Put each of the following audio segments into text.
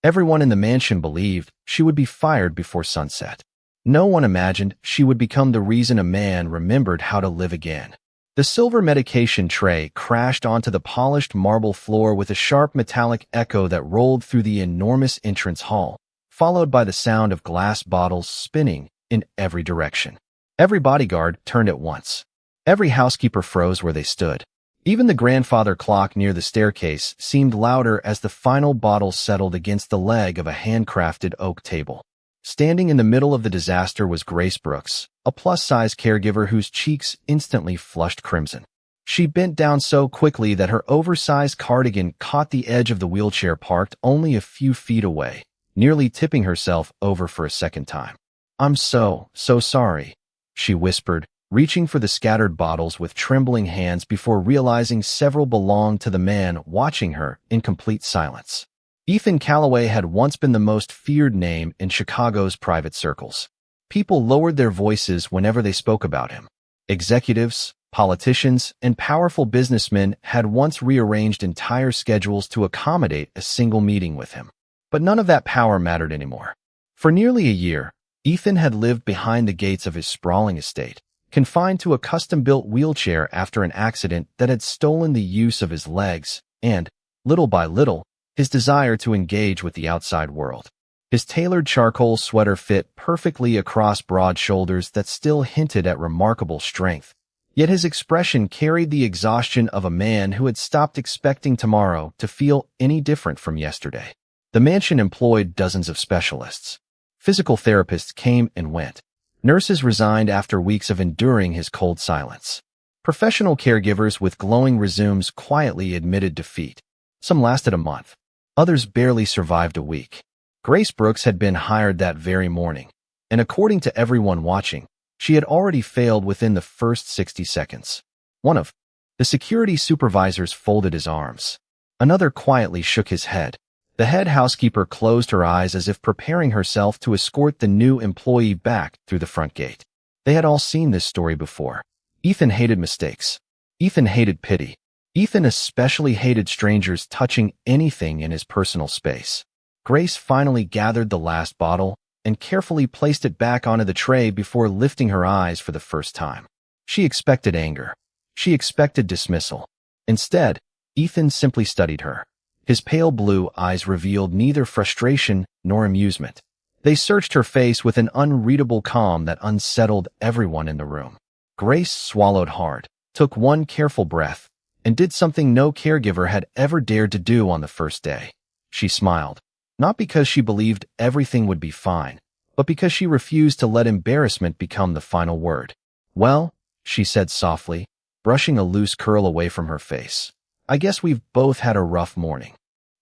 Everyone in the mansion believed she would be fired before sunset. No one imagined she would become the reason a man remembered how to live again. The silver medication tray crashed onto the polished marble floor with a sharp metallic echo that rolled through the enormous entrance hall, followed by the sound of glass bottles spinning in every direction. Every bodyguard turned at once. Every housekeeper froze where they stood. Even the grandfather clock near the staircase seemed louder as the final bottle settled against the leg of a handcrafted oak table. Standing in the middle of the disaster was Grace Brooks, a plus-size caregiver whose cheeks instantly flushed crimson. She bent down so quickly that her oversized cardigan caught the edge of the wheelchair parked only a few feet away, nearly tipping herself over for a second time. "I'm so sorry," she whispered, reaching for the scattered bottles with trembling hands before realizing several belonged to the man watching her in complete silence. Ethan Calloway had once been the most feared name in Chicago's private circles. People lowered their voices whenever they spoke about him. Executives, politicians, and powerful businessmen had once rearranged entire schedules to accommodate a single meeting with him. But none of that power mattered anymore. For nearly a year, Ethan had lived behind the gates of his sprawling estate, confined to a custom-built wheelchair after an accident that had stolen the use of his legs and, little by little, his desire to engage with the outside world. His tailored charcoal sweater fit perfectly across broad shoulders that still hinted at remarkable strength, yet his expression carried the exhaustion of a man who had stopped expecting tomorrow to feel any different from yesterday. The mansion employed dozens of specialists. Physical therapists came and went. Nurses resigned after weeks of enduring his cold silence. Professional caregivers with glowing resumes quietly admitted defeat. Some lasted a month. Others barely survived a week. Grace Brooks had been hired that very morning, and according to everyone watching, she had already failed within the first 60 seconds. One of the security supervisors folded his arms. Another quietly shook his head. The head housekeeper closed her eyes as if preparing herself to escort the new employee back through the front gate. They had all seen this story before. Ethan hated mistakes. Ethan hated pity. Ethan especially hated strangers touching anything in his personal space. Grace finally gathered the last bottle and carefully placed it back onto the tray before lifting her eyes for the first time. She expected anger. She expected dismissal. Instead, Ethan simply studied her. His pale blue eyes revealed neither frustration nor amusement. They searched her face with an unreadable calm that unsettled everyone in the room. Grace swallowed hard, took one careful breath, and did something no caregiver had ever dared to do on the first day. She smiled, not because she believed everything would be fine, but because she refused to let embarrassment become the final word. "Well," she said softly, brushing a loose curl away from her face, "I guess we've both had a rough morning."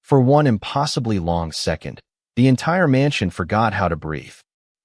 For one impossibly long second, the entire mansion forgot how to breathe.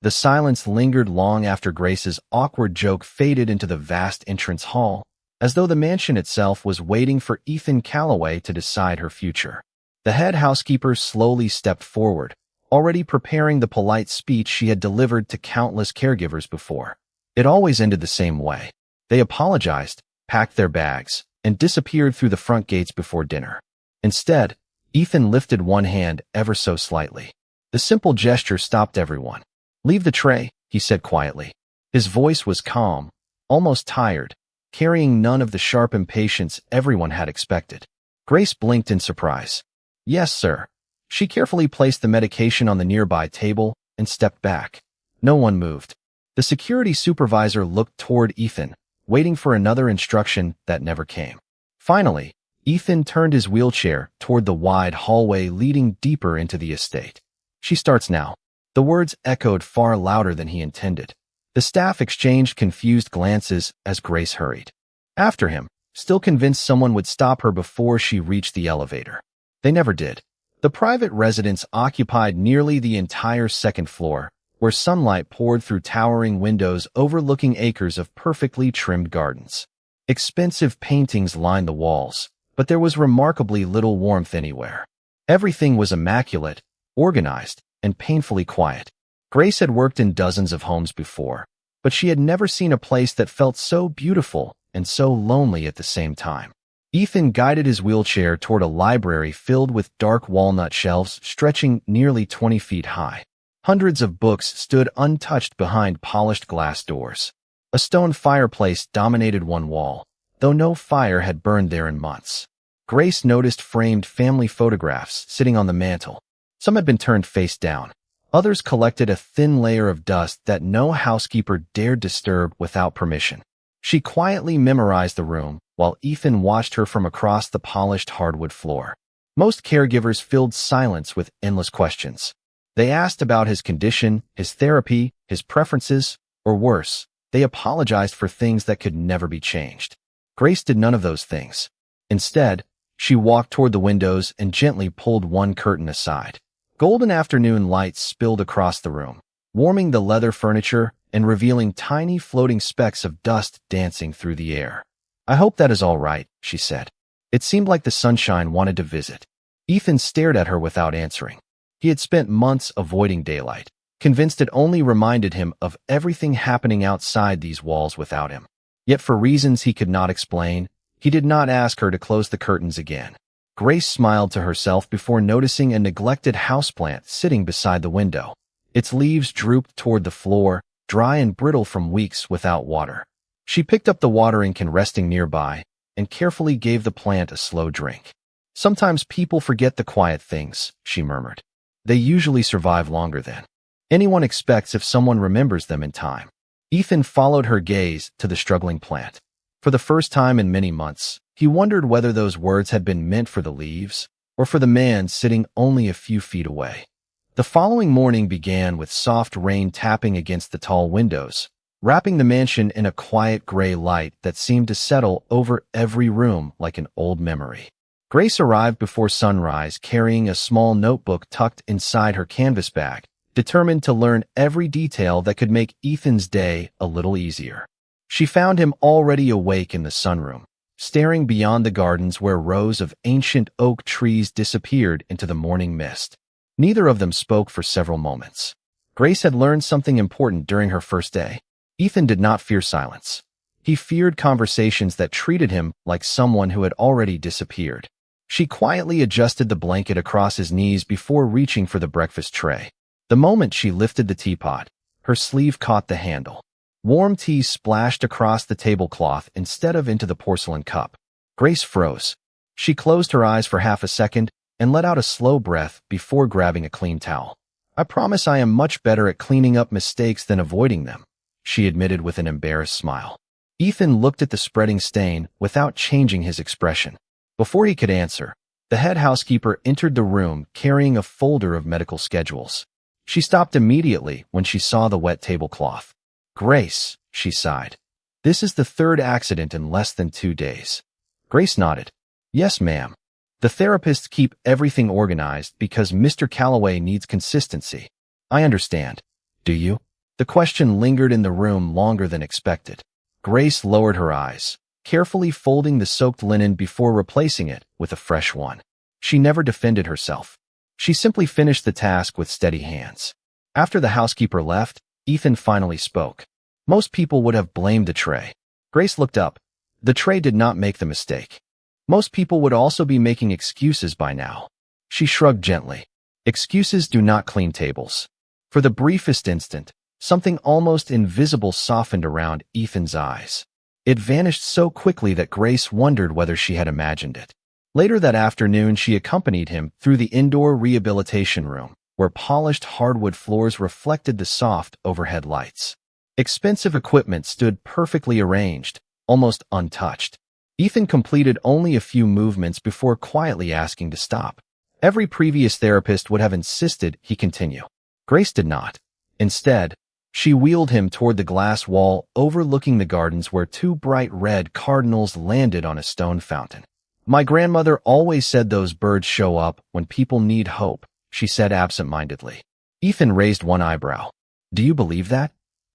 The silence lingered long after Grace's awkward joke faded into the vast entrance hall, as though the mansion itself was waiting for Ethan Calloway to decide her future. The head housekeeper slowly stepped forward, already preparing the polite speech she had delivered to countless caregivers before. It always ended the same way. They apologized, packed their bags, and disappeared through the front gates before dinner. Instead, Ethan lifted one hand ever so slightly. The simple gesture stopped everyone. "Leave the tray," he said quietly. His voice was calm, almost tired, carrying none of the sharp impatience everyone had expected. Grace blinked in surprise. "Yes, sir." She carefully placed the medication on the nearby table and stepped back. No one moved. The security supervisor looked toward Ethan, waiting for another instruction that never came. Finally, Ethan turned his wheelchair toward the wide hallway leading deeper into the estate. "She starts now." The words echoed far louder than he intended. The staff exchanged confused glances as Grace hurried after him, still convinced someone would stop her before she reached the elevator. They never did. The private residence occupied nearly the entire second floor, where sunlight poured through towering windows overlooking acres of perfectly trimmed gardens. Expensive paintings lined the walls, but there was remarkably little warmth anywhere. Everything was immaculate, organized, and painfully quiet. Grace had worked in dozens of homes before, but she had never seen a place that felt so beautiful and so lonely at the same time. Ethan guided his wheelchair toward a library filled with dark walnut shelves stretching nearly 20 feet high. Hundreds of books stood untouched behind polished glass doors. A stone fireplace dominated one wall, though no fire had burned there in months. Grace noticed framed family photographs sitting on the mantel. Some had been turned face down. Others collected a thin layer of dust that no housekeeper dared disturb without permission. She quietly memorized the room, while Ethan watched her from across the polished hardwood floor. Most caregivers filled silence with endless questions. They asked about his condition, his therapy, his preferences, or worse, they apologized for things that could never be changed. Grace did none of those things. Instead, she walked toward the windows and gently pulled one curtain aside. Golden afternoon light spilled across the room, warming the leather furniture and revealing tiny floating specks of dust dancing through the air. "I hope that is all right," she said. It seemed like the sunshine wanted to visit. Ethan stared at her without answering. He had spent months avoiding daylight, convinced it only reminded him of everything happening outside these walls without him. Yet for reasons he could not explain, he did not ask her to close the curtains again. Grace smiled to herself before noticing a neglected houseplant sitting beside the window. Its leaves drooped toward the floor, dry and brittle from weeks without water. She picked up the watering can resting nearby and carefully gave the plant a slow drink. "Sometimes people forget the quiet things," she murmured. "They usually survive longer than anyone expects if someone remembers them in time." Ethan followed her gaze to the struggling plant. For the first time in many months, he wondered whether those words had been meant for the leaves or for the man sitting only a few feet away. The following morning began with soft rain tapping against the tall windows, wrapping the mansion in a quiet gray light that seemed to settle over every room like an old memory. Grace arrived before sunrise carrying a small notebook tucked inside her canvas bag, determined to learn every detail that could make Ethan's day a little easier. She found him already awake in the sunroom, staring beyond the gardens where rows of ancient oak trees disappeared into the morning mist. Neither of them spoke for several moments. Grace had learned something important during her first day. Ethan did not fear silence. He feared conversations that treated him like someone who had already disappeared. She quietly adjusted the blanket across his knees before reaching for the breakfast tray. The moment she lifted the teapot, her sleeve caught the handle. Warm tea splashed across the tablecloth instead of into the porcelain cup. Grace froze. She closed her eyes for half a second and let out a slow breath before grabbing a clean towel. "I promise I am much better at cleaning up mistakes than avoiding them," she admitted with an embarrassed smile. Ethan looked at the spreading stain without changing his expression. Before he could answer, the head housekeeper entered the room carrying a folder of medical schedules. She stopped immediately when she saw the wet tablecloth. "Grace," she sighed. "This is the third accident in less than 2 days." Grace nodded. "Yes, ma'am. The therapists keep everything organized because Mr. Calloway needs consistency." "I understand. Do you?" The question lingered in the room longer than expected. Grace lowered her eyes, carefully folding the soaked linen before replacing it with a fresh one. She never defended herself. She simply finished the task with steady hands. After the housekeeper left, Ethan finally spoke. Most people would have blamed the tray. Grace looked up. The tray did not make the mistake. Most people would also be making excuses by now. She shrugged gently. Excuses do not clean tables. For the briefest instant, something almost invisible softened around Ethan's eyes. It vanished so quickly that Grace wondered whether she had imagined it. Later that afternoon, she accompanied him through the indoor rehabilitation room, where polished hardwood floors reflected the soft overhead lights. Expensive equipment stood perfectly arranged, almost untouched. Ethan completed only a few movements before quietly asking to stop. Every previous therapist would have insisted he continue. Grace did not. Instead, she wheeled him toward the glass wall overlooking the gardens where 2 bright red cardinals landed on a stone fountain. "My grandmother always said those birds show up when people need hope," she said absent-mindedly. Ethan raised one eyebrow. "Do you believe that?"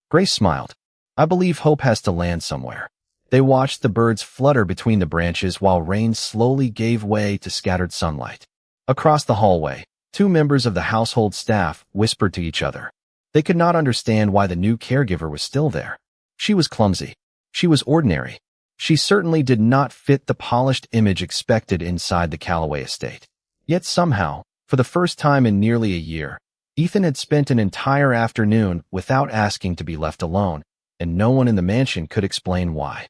Grace smiled. "I believe hope has to land somewhere." They watched the birds flutter between the branches while rain slowly gave way to scattered sunlight. Across the hallway, 2 members of the household staff whispered to each other. They could not understand why the new caregiver was still there. She was clumsy. She was ordinary. She certainly did not fit the polished image expected inside the Calloway estate. Yet somehow, for the first time in nearly a year, Ethan had spent an entire afternoon without asking to be left alone, and no one in the mansion could explain why.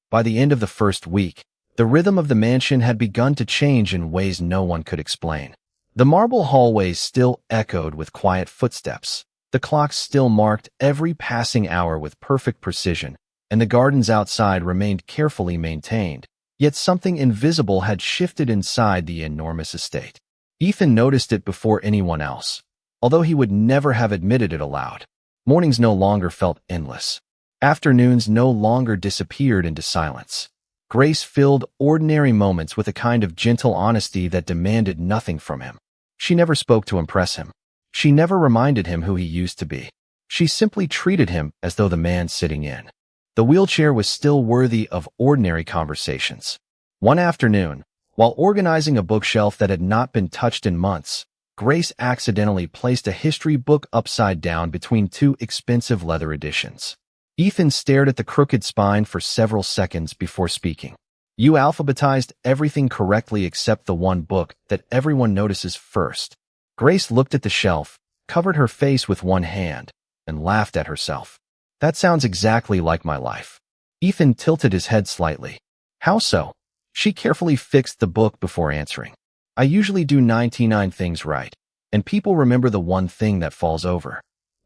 By the end of the first week, the rhythm of the mansion had begun to change in ways no one could explain. The marble hallways still echoed with quiet footsteps. The clocks still marked every passing hour with perfect precision, and the gardens outside remained carefully maintained. Yet something invisible had shifted inside the enormous estate. Ethan noticed it before anyone else, although he would never have admitted it aloud. Mornings no longer felt endless. Afternoons no longer disappeared into silence. Grace filled ordinary moments with a kind of gentle honesty that demanded nothing from him. She never spoke to impress him. She never reminded him who he used to be. She simply treated him as though the man sitting in the wheelchair was still worthy of ordinary conversations. One afternoon, while organizing a bookshelf that had not been touched in months, Grace accidentally placed a history book upside down between two expensive leather editions. Ethan stared at the crooked spine for several seconds before speaking. "You alphabetized everything correctly except the one book that everyone notices first." Grace looked at the shelf, covered her face with one hand, and laughed at herself. "That sounds exactly like my life." Ethan tilted his head slightly. "How so?" She carefully fixed the book before answering. "I usually do 99 things right, and people remember the one thing that falls over."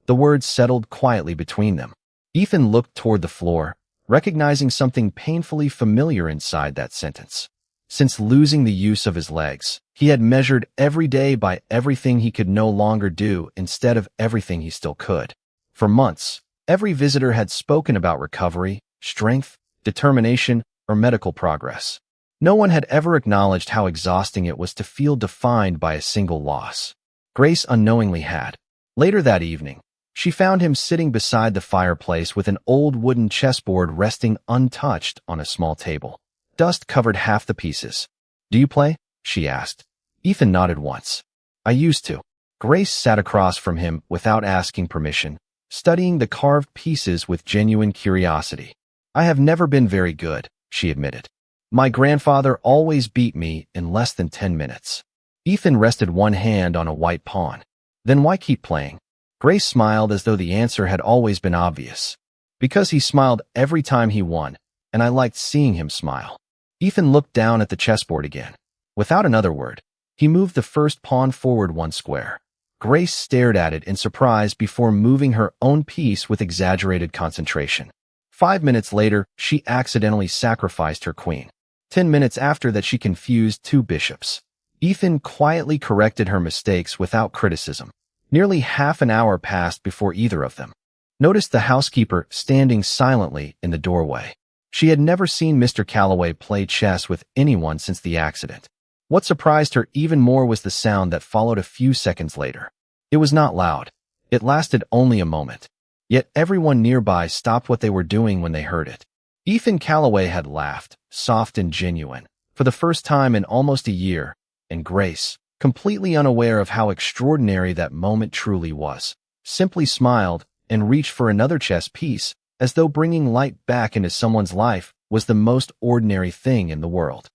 The words settled quietly between them. Ethan looked toward the floor, recognizing something painfully familiar inside that sentence. Since losing the use of his legs, he had measured every day by everything he could no longer do instead of everything he still could. For months, every visitor had spoken about recovery, strength, determination, or medical progress. No one had ever acknowledged how exhausting it was to feel defined by a single loss. Grace unknowingly had. Later that evening, she found him sitting beside the fireplace with an old wooden chessboard resting untouched on a small table. Dust covered half the pieces. "Do you play?" she asked. Ethan nodded once. "I used to." Grace sat across from him without asking permission, studying the carved pieces with genuine curiosity. "I have never been very good," she admitted. "My grandfather always beat me in less than 10 minutes. Ethan rested one hand on a white pawn. "Then why keep playing?" Grace smiled as though the answer had always been obvious. "Because he smiled every time he won, and I liked seeing him smile." Ethan looked down at the chessboard again. Without another word, he moved the first pawn forward one square. Grace stared at it in surprise before moving her own piece with exaggerated concentration. 5 minutes later, she accidentally sacrificed her queen. 10 minutes after that, she confused two bishops. Ethan quietly corrected her mistakes without criticism. Nearly half an hour passed before either of them noticed the housekeeper standing silently in the doorway. She had never seen Mr. Calloway play chess with anyone since the accident. What surprised her even more was the sound that followed a few seconds later. It was not loud. It lasted only a moment. Yet everyone nearby stopped what they were doing when they heard it. Ethan Calloway had laughed, soft and genuine, for the first time in almost a year, and Grace, completely unaware of how extraordinary that moment truly was, simply smiled and reached for another chess piece, as though bringing light back into someone's life was the most ordinary thing in the world.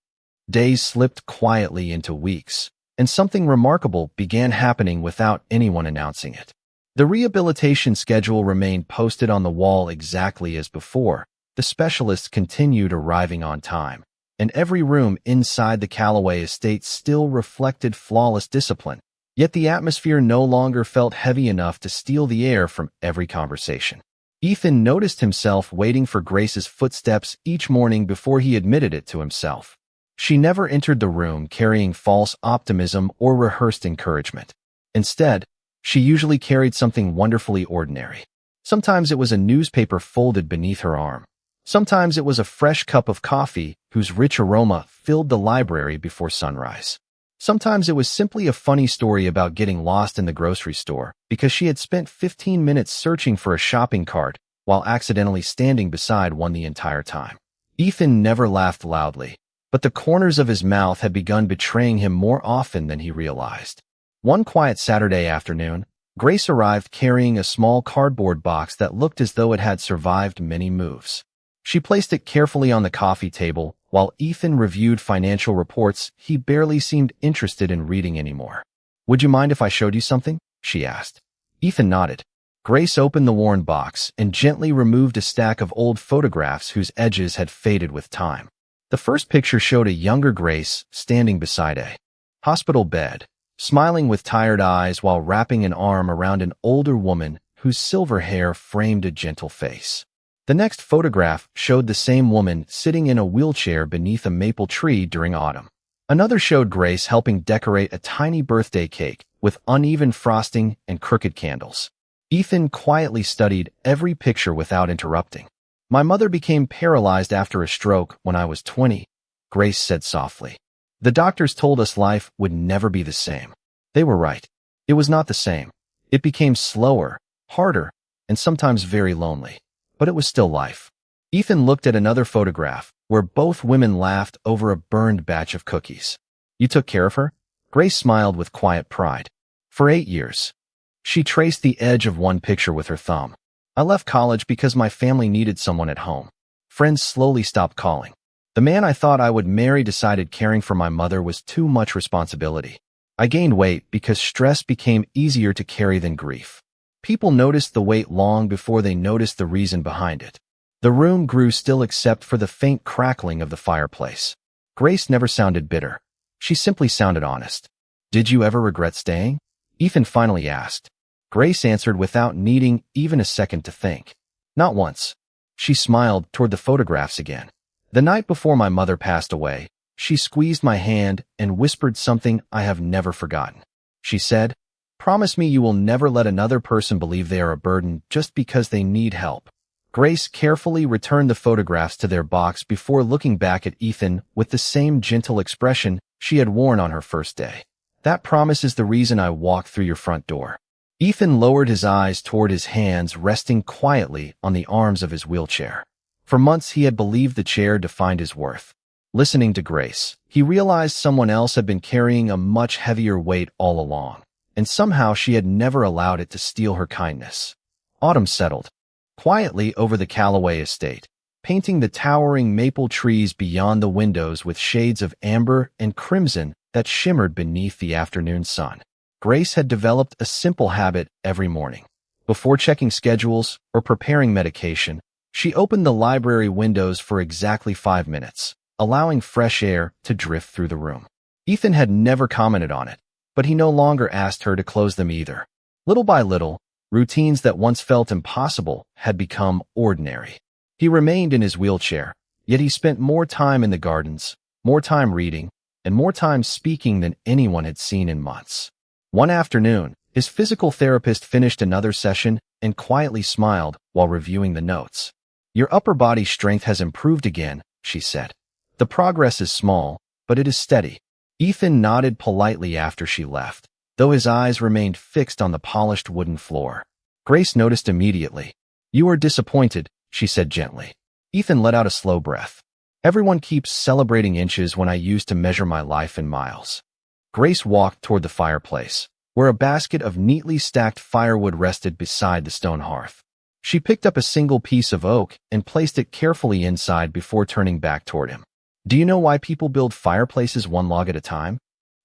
Days slipped quietly into weeks, and something remarkable began happening without anyone announcing it. The rehabilitation schedule remained posted on the wall exactly as before. The specialists continued arriving on time, and every room inside the Calloway estate still reflected flawless discipline. Yet the atmosphere no longer felt heavy enough to steal the air from every conversation. Ethan noticed himself waiting for Grace's footsteps each morning before he admitted it to himself. She never entered the room carrying false optimism or rehearsed encouragement. Instead, she usually carried something wonderfully ordinary. Sometimes it was a newspaper folded beneath her arm. Sometimes it was a fresh cup of coffee whose rich aroma filled the library before sunrise. Sometimes it was simply a funny story about getting lost in the grocery store because she had spent 15 minutes searching for a shopping cart while accidentally standing beside one the entire time. Ethan never laughed loudly, but the corners of his mouth had begun betraying him more often than he realized. One quiet Saturday afternoon, Grace arrived carrying a small cardboard box that looked as though it had survived many moves. She placed it carefully on the coffee table. While Ethan reviewed financial reports, he barely seemed interested in reading anymore. "Would you mind if I showed you something?" she asked. Ethan nodded. Grace opened the worn box and gently removed a stack of old photographs whose edges had faded with time. The first picture showed a younger Grace standing beside a hospital bed, smiling with tired eyes while wrapping an arm around an older woman whose silver hair framed a gentle face. The next photograph showed the same woman sitting in a wheelchair beneath a maple tree during autumn. Another showed Grace helping decorate a tiny birthday cake with uneven frosting and crooked candles. Ethan quietly studied every picture without interrupting. "My mother became paralyzed after a stroke when I was 20, Grace said softly. "The doctors told us life would never be the same. They were right. It was not the same. It became slower, harder, and sometimes very lonely. But it was still life." Ethan looked at another photograph where both women laughed over a burned batch of cookies. "You took care of her?" Grace smiled with quiet pride. "For 8 years. She traced the edge of one picture with her thumb. "I left college because my family needed someone at home. Friends slowly stopped calling. The man I thought I would marry decided caring for my mother was too much responsibility. I gained weight because stress became easier to carry than grief. People noticed the weight long before they noticed the reason behind it." The room grew still except for the faint crackling of the fireplace. Grace never sounded bitter. She simply sounded honest. "Did you ever regret staying?" Ethan finally asked. Grace answered without needing even a second to think. "Not once." She smiled toward the photographs again. "The night before my mother passed away, she squeezed my hand and whispered something I have never forgotten. She said, 'Promise me you will never let another person believe they are a burden just because they need help.'" Grace carefully returned the photographs to their box before looking back at Ethan with the same gentle expression she had worn on her first day. "That promise is the reason I walked through your front door." Ethan lowered his eyes toward his hands resting quietly on the arms of his wheelchair. For months he had believed the chair defined his worth. Listening to Grace, he realized someone else had been carrying a much heavier weight all along, and somehow she had never allowed it to steal her kindness. Autumn settled quietly over the Callaway estate, painting the towering maple trees beyond the windows with shades of amber and crimson that shimmered beneath the afternoon sun. Grace had developed a simple habit every morning. Before checking schedules or preparing medication, she opened the library windows for exactly 5 minutes, allowing fresh air to drift through the room. Ethan had never commented on it, but he no longer asked her to close them either. Little by little, routines that once felt impossible had become ordinary. He remained in his wheelchair, yet he spent more time in the gardens, more time reading, and more time speaking than anyone had seen in months. One afternoon, his physical therapist finished another session and quietly smiled while reviewing the notes. "Your upper body strength has improved again," she said. "The progress is small, but it is steady." Ethan nodded politely after she left, though his eyes remained fixed on the polished wooden floor. Grace noticed immediately. "You are disappointed," she said gently. Ethan let out a slow breath. "Everyone keeps celebrating inches when I used to measure my life in miles." Grace walked toward the fireplace, where a basket of neatly stacked firewood rested beside the stone hearth. She picked up a single piece of oak and placed it carefully inside before turning back toward him. "Do you know why people build fireplaces one log at a time?"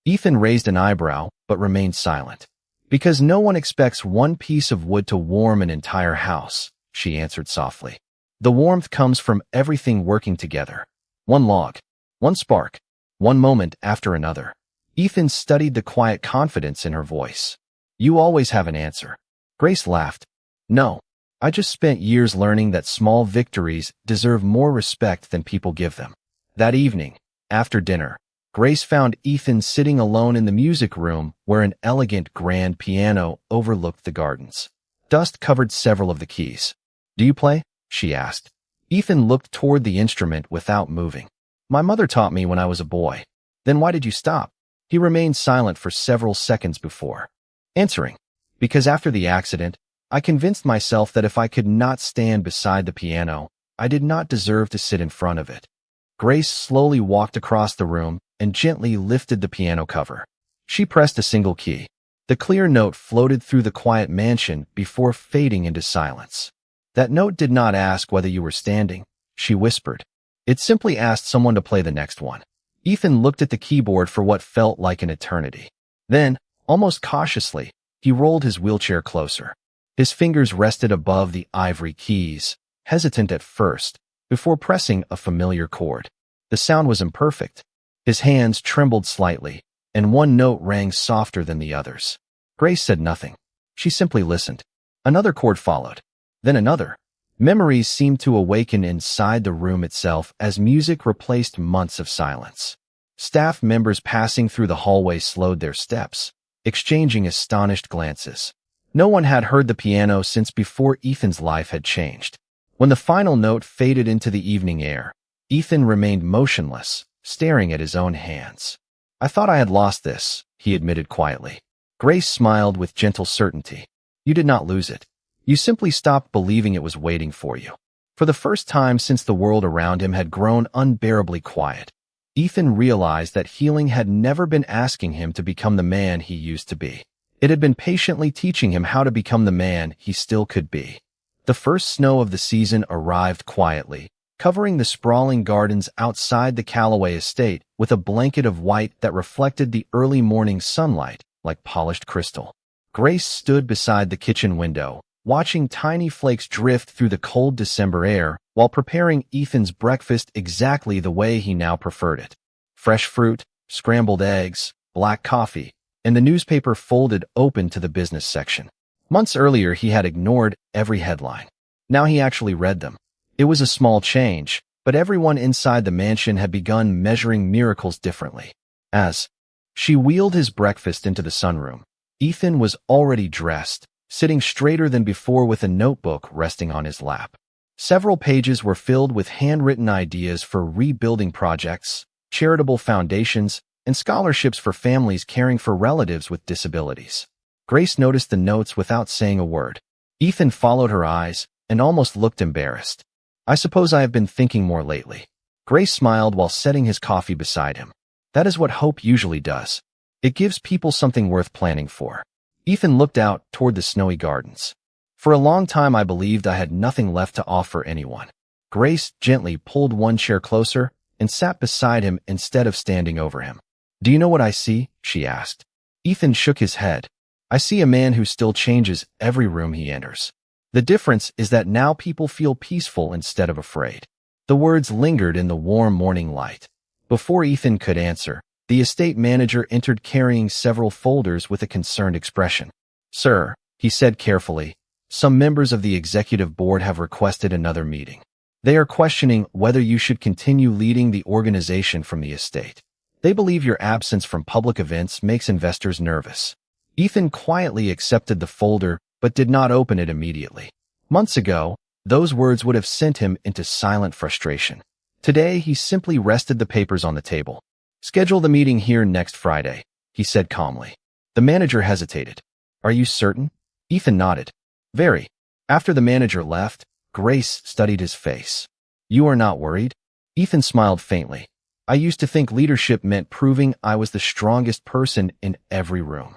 Ethan raised an eyebrow, but remained silent. "Because no one expects one piece of wood to warm an entire house," she answered softly. "The warmth comes from everything working together. One log, one spark, one moment after another." Ethan studied the quiet confidence in her voice. "You always have an answer." Grace laughed. "No, I just spent years learning that small victories deserve more respect than people give them." That evening, after dinner, Grace found Ethan sitting alone in the music room where an elegant grand piano overlooked the gardens. Dust covered several of the keys. "Do you play?" she asked. Ethan looked toward the instrument without moving. "My mother taught me when I was a boy." "Then why did you stop?" He remained silent for several seconds before answering. "Because after the accident, I convinced myself that if I could not stand beside the piano, I did not deserve to sit in front of it." Grace slowly walked across the room and gently lifted the piano cover. She pressed a single key. The clear note floated through the quiet mansion before fading into silence. "That note did not ask whether you were standing," she whispered. It simply asked someone to play the next one. Ethan looked at the keyboard for what felt like an eternity. Then, almost cautiously, he rolled his wheelchair closer. His fingers rested above the ivory keys, hesitant at first, before pressing a familiar chord. The sound was imperfect. His hands trembled slightly, and one note rang softer than the others. Grace said nothing. She simply listened. Another chord followed. Then another. Memories seemed to awaken inside the room itself as music replaced months of silence. Staff members passing through the hallway slowed their steps, exchanging astonished glances. No one had heard the piano since before Ethan's life had changed. When the final note faded into the evening air, Ethan remained motionless, staring at his own hands. I thought I had lost this, he admitted quietly. Grace smiled with gentle certainty. You did not lose it. You simply stopped believing it was waiting for you. For the first time since the world around him had grown unbearably quiet, Ethan realized that healing had never been asking him to become the man he used to be. It had been patiently teaching him how to become the man he still could be. The first snow of the season arrived quietly, covering the sprawling gardens outside the Callaway estate with a blanket of white that reflected the early morning sunlight like polished crystal. Grace stood beside the kitchen window, watching tiny flakes drift through the cold December air while preparing Ethan's breakfast exactly the way he now preferred it. Fresh fruit, scrambled eggs, black coffee, and the newspaper folded open to the business section. Months earlier, he had ignored every headline. Now he actually read them. It was a small change, but everyone inside the mansion had begun measuring miracles differently. As she wheeled his breakfast into the sunroom, Ethan was already dressed, sitting straighter than before with a notebook resting on his lap. Several pages were filled with handwritten ideas for rebuilding projects, charitable foundations, and scholarships for families caring for relatives with disabilities. Grace noticed the notes without saying a word. Ethan followed her eyes and almost looked embarrassed. I suppose I have been thinking more lately. Grace smiled while setting his coffee beside him. That is what hope usually does. It gives people something worth planning for. Ethan looked out toward the snowy gardens. For a long time I believed I had nothing left to offer anyone. Grace gently pulled one chair closer and sat beside him instead of standing over him. Do you know what I see? She asked. Ethan shook his head. I see a man who still changes every room he enters. The difference is that now people feel peaceful instead of afraid. The words lingered in the warm morning light. Before Ethan could answer, the estate manager entered carrying several folders with a concerned expression. Sir, he said carefully, some members of the executive board have requested another meeting. They are questioning whether you should continue leading the organization from the estate. They believe your absence from public events makes investors nervous. Ethan quietly accepted the folder but did not open it immediately. Months ago, those words would have sent him into silent frustration. Today, he simply rested the papers on the table. Schedule the meeting here next Friday, he said calmly. The manager hesitated. Are you certain? Ethan nodded. Very. After the manager left, Grace studied his face. You are not worried? Ethan smiled faintly. I used to think leadership meant proving I was the strongest person in every room.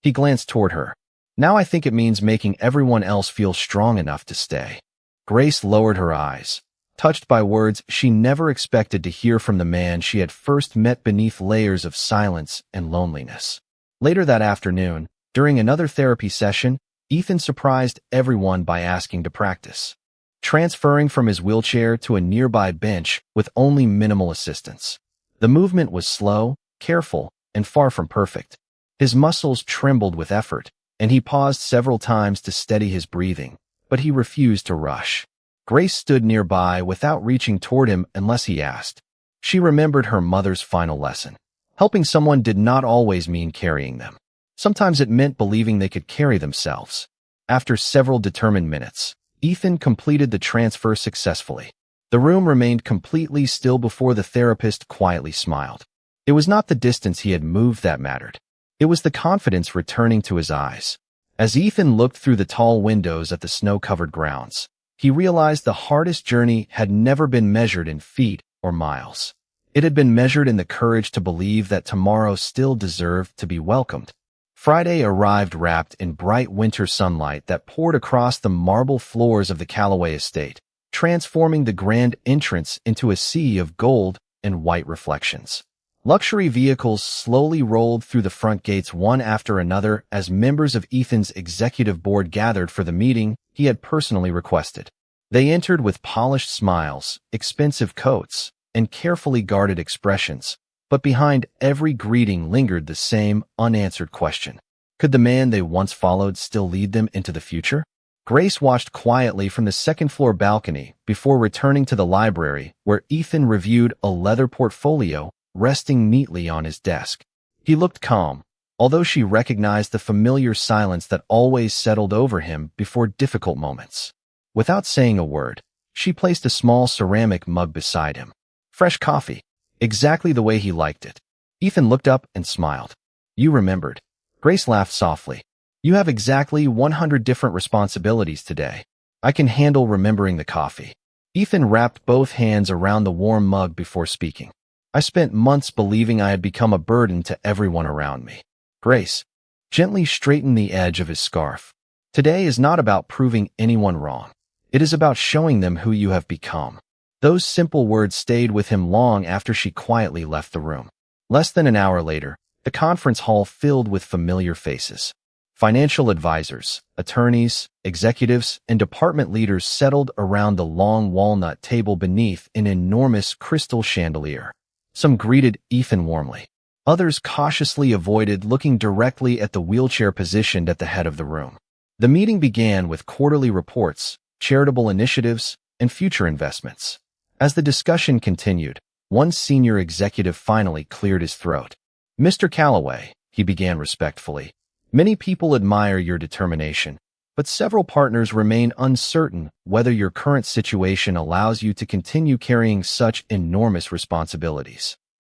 He glanced toward her. Now I think it means making everyone else feel strong enough to stay. Grace lowered her eyes, touched by words she never expected to hear from the man she had first met beneath layers of silence and loneliness. Later that afternoon, during another therapy session, Ethan surprised everyone by asking to practice, transferring from his wheelchair to a nearby bench with only minimal assistance. The movement was slow, careful, and far from perfect. His muscles trembled with effort, and he paused several times to steady his breathing, but he refused to rush. Grace stood nearby without reaching toward him unless he asked. She remembered her mother's final lesson. Helping someone did not always mean carrying them. Sometimes it meant believing they could carry themselves. After several determined minutes, Ethan completed the transfer successfully. The room remained completely still before the therapist quietly smiled. It was not the distance he had moved that mattered. It was the confidence returning to his eyes. As Ethan looked through the tall windows at the snow-covered grounds, he realized the hardest journey had never been measured in feet or miles. It had been measured in the courage to believe that tomorrow still deserved to be welcomed. Friday arrived wrapped in bright winter sunlight that poured across the marble floors of the Callaway estate, transforming the grand entrance into a sea of gold and white reflections. Luxury vehicles slowly rolled through the front gates one after another as members of Ethan's executive board gathered for the meeting he had personally requested. They entered with polished smiles, expensive coats, and carefully guarded expressions, but behind every greeting lingered the same unanswered question. Could the man they once followed still lead them into the future? Grace watched quietly from the second-floor balcony before returning to the library, where Ethan reviewed a leather portfolio resting neatly on his desk. He looked calm, although she recognized the familiar silence that always settled over him before difficult moments. Without saying a word, she placed a small ceramic mug beside him. Fresh coffee, exactly the way he liked it. Ethan looked up and smiled. "You remembered." Grace laughed softly. "You have exactly 100 different responsibilities today. I can handle remembering the coffee." Ethan wrapped both hands around the warm mug before speaking. "I spent months believing I had become a burden to everyone around me." Grace gently straightened the edge of his scarf. "Today is not about proving anyone wrong. It is about showing them who you have become." Those simple words stayed with him long after she quietly left the room. Less than an hour later, the conference hall filled with familiar faces. Financial advisors, attorneys, executives, and department leaders settled around the long walnut table beneath an enormous crystal chandelier. Some greeted Ethan warmly. Others cautiously avoided looking directly at the wheelchair positioned at the head of the room. The meeting began with quarterly reports, charitable initiatives, and future investments. As the discussion continued, one senior executive finally cleared his throat. "Mr. Calloway," he began respectfully, "many people admire your determination, but several partners remain uncertain whether your current situation allows you to continue carrying such enormous responsibilities."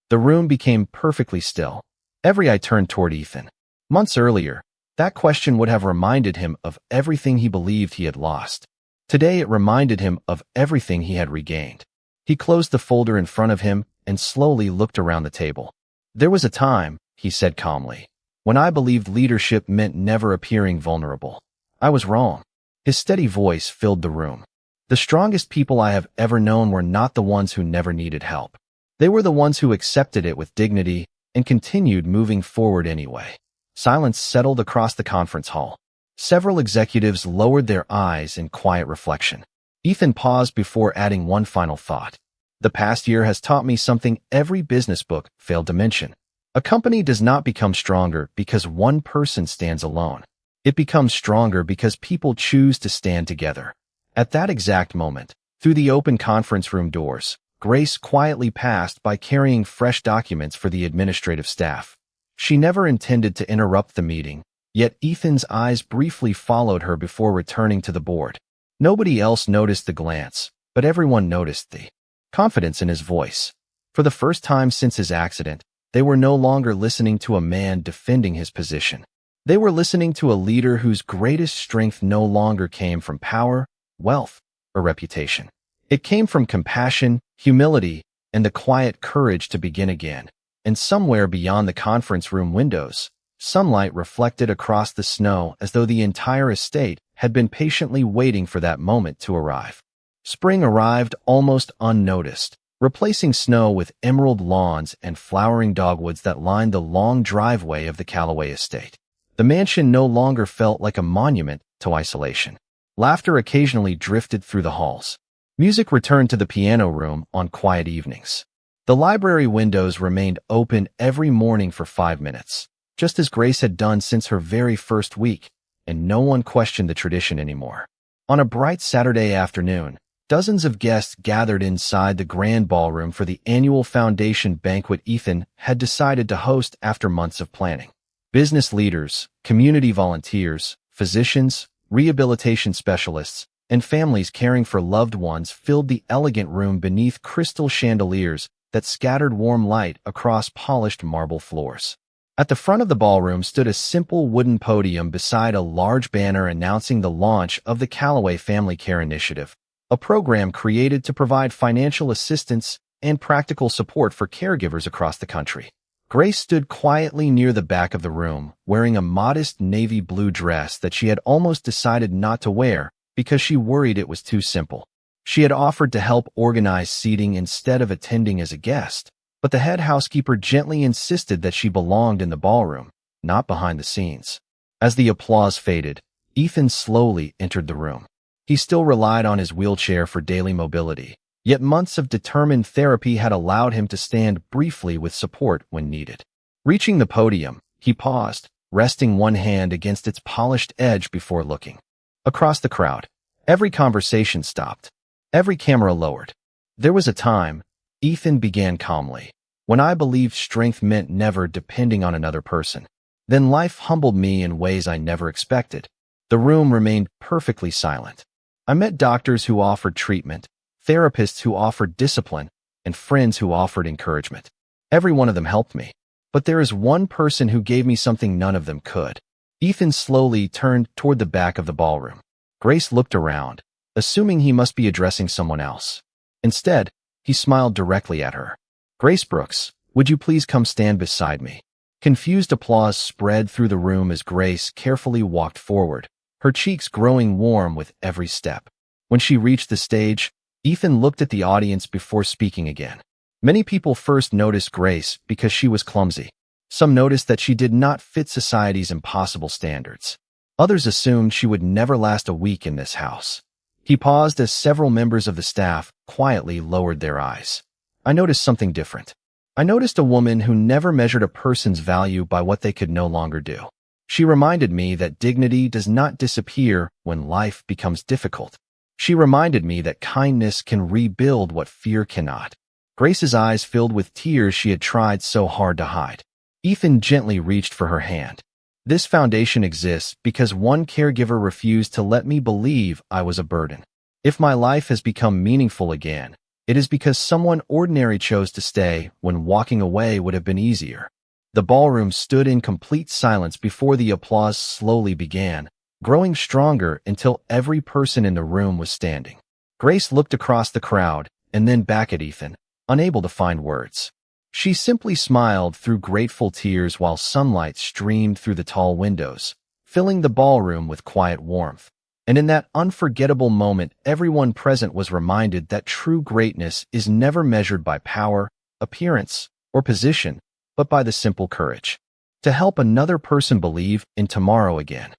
The room became perfectly still. Every eye turned toward Ethan. Months earlier, that question would have reminded him of everything he believed he had lost. Today it reminded him of everything he had regained. He closed the folder in front of him and slowly looked around the table. "There was a time," he said calmly, "when I believed leadership meant never appearing vulnerable. I was wrong." His steady voice filled the room. "The strongest people I have ever known were not the ones who never needed help. They were the ones who accepted it with dignity and continued moving forward anyway." Silence settled across the conference hall. Several executives lowered their eyes in quiet reflection. Ethan paused before adding one final thought. "The past year has taught me something every business book failed to mention. A company does not become stronger because one person stands alone. It becomes stronger because people choose to stand together." At that exact moment, through the open conference room doors, Grace quietly passed by carrying fresh documents for the administrative staff. She never intended to interrupt the meeting, yet Ethan's eyes briefly followed her before returning to the board. Nobody else noticed the glance, but everyone noticed the confidence in his voice. For the first time since his accident, they were no longer listening to a man defending his position. They were listening to a leader whose greatest strength no longer came from power, wealth, or reputation. It came from compassion, humility, and the quiet courage to begin again. And somewhere beyond the conference room windows, sunlight reflected across the snow as though the entire estate had been patiently waiting for that moment to arrive. Spring arrived almost unnoticed, replacing snow with emerald lawns and flowering dogwoods that lined the long driveway of the Calloway estate. The mansion no longer felt like a monument to isolation. Laughter occasionally drifted through the halls. Music returned to the piano room on quiet evenings. The library windows remained open every morning for 5 minutes, just as Grace had done since her very first week, and no one questioned the tradition anymore. On a bright Saturday afternoon, dozens of guests gathered inside the grand ballroom for the annual foundation banquet Ethan had decided to host after months of planning. Business leaders, community volunteers, physicians, rehabilitation specialists, and families caring for loved ones filled the elegant room beneath crystal chandeliers that scattered warm light across polished marble floors. At the front of the ballroom stood a simple wooden podium beside a large banner announcing the launch of the Calloway Family Care Initiative, a program created to provide financial assistance and practical support for caregivers across the country. Grace stood quietly near the back of the room, wearing a modest navy blue dress that she had almost decided not to wear because she worried it was too simple. She had offered to help organize seating instead of attending as a guest, but the head housekeeper gently insisted that she belonged in the ballroom, not behind the scenes. As the applause faded, Ethan slowly entered the room. He still relied on his wheelchair for daily mobility, yet months of determined therapy had allowed him to stand briefly with support when needed. Reaching the podium, he paused, resting one hand against its polished edge before looking. Across the crowd, every conversation stopped. Every camera lowered. There was a time, Ethan began calmly, when I believed strength meant never depending on another person. Then life humbled me in ways I never expected. The room remained perfectly silent. I met doctors who offered treatment, therapists who offered discipline, and friends who offered encouragement. Every one of them helped me. But there is one person who gave me something none of them could. Ethan slowly turned toward the back of the ballroom. Grace looked around, assuming he must be addressing someone else. Instead, he smiled directly at her. "Grace Brooks, would you please come stand beside me?" Confused applause spread through the room as Grace carefully walked forward, her cheeks growing warm with every step. When she reached the stage, Ethan looked at the audience before speaking again. Many people first noticed Grace because she was clumsy. Some noticed that she did not fit society's impossible standards. Others assumed she would never last a week in this house. He paused as several members of the staff quietly lowered their eyes. I noticed something different. I noticed a woman who never measured a person's value by what they could no longer do. She reminded me that dignity does not disappear when life becomes difficult. She reminded me that kindness can rebuild what fear cannot. Grace's eyes filled with tears she had tried so hard to hide. Ethan gently reached for her hand. "This foundation exists because one caregiver refused to let me believe I was a burden. If my life has become meaningful again, it is because someone ordinary chose to stay when walking away would have been easier." The ballroom stood in complete silence before the applause slowly began, growing stronger until every person in the room was standing. Grace looked across the crowd and then back at Ethan, unable to find words. She simply smiled through grateful tears while sunlight streamed through the tall windows, filling the ballroom with quiet warmth. And in that unforgettable moment, everyone present was reminded that true greatness is never measured by power, appearance, or position, but by the simple courage to help another person believe in tomorrow again.